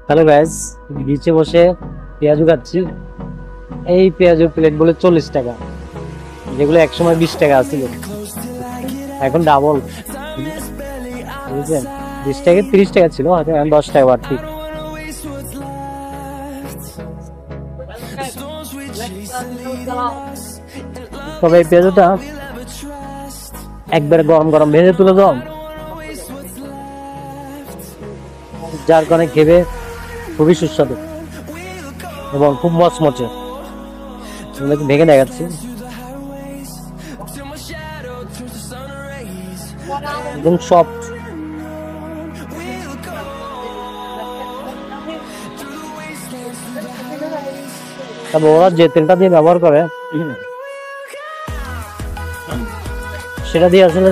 Hello guys, বিচে বসে পেঁয়াজু খাচ্ছি। এই পেঁয়াজু প্লেট বলে 40 টাকা, যেগুলো একসময় 20 টাকা আছিল, এখন ডাবল। বুঝছেন, 20 টাকা 30 টাকা ছিল, এখন 10 টাকা বাড়তি। তবে এই পেঁয়াজুটা একবারে গরম গরম ভেজে তুলে দাও, যার কারণে খেবে খুবই সুস্বাদু এবং খুব মচমচে। ভেঙে দেখাচ্ছি, একদম সফট। তবে ওরা যে তেলটা দিয়ে ব্যবহার করে সেটা দিয়ে আসলে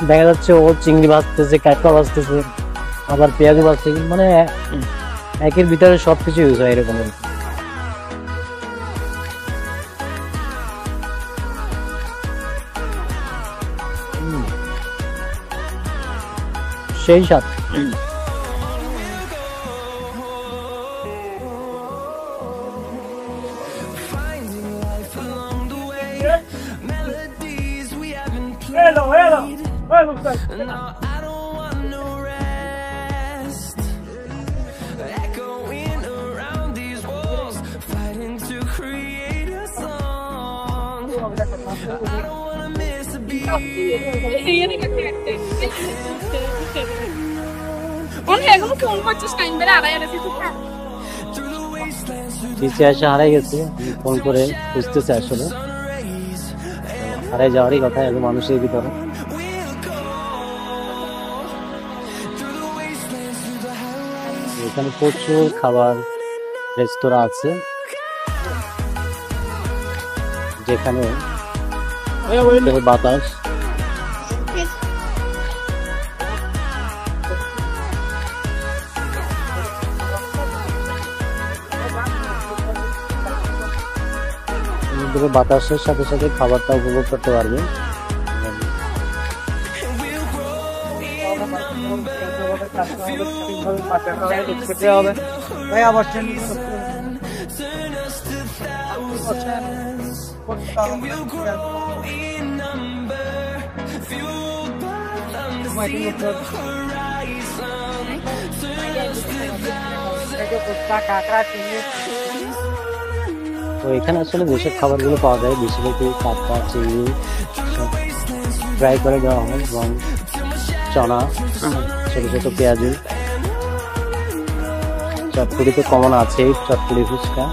দেখা যাচ্ছে ও চিংড়ি ভাজতেছে, কাঁকড়া ভাজতেছে, আবার পেঁয়াজু ভাজতেছে, মানে একের ভিতরে সবকিছু ইউজ হয় এরকম। সেই সাথ। Hello, hello. Hello, sir. পিছিয়ে এসে হারাই গেছে, ফোন করে খুঁজতেছে, আসলে হারাই যাওয়ারই কথা এখন মানুষের ভিতরে। এখানে প্রচুর খাবার রেস্তোরাঁ আছে, যেখানে বাতাস বাতাসের সাথে সাথে খাবারটা উপভোগ করতে পারবে। তো এখানে আসলে যেসব খাবারগুলো পাওয়া যায় বেশিরভাগই কাঁকড়া, চিংড়ি ফ্রাই করে দেওয়া হয়, এবং চনা, ছোট ছোট পেঁয়াজু, চটপটি তো কমন আছেই, চটপটি ফুচকা।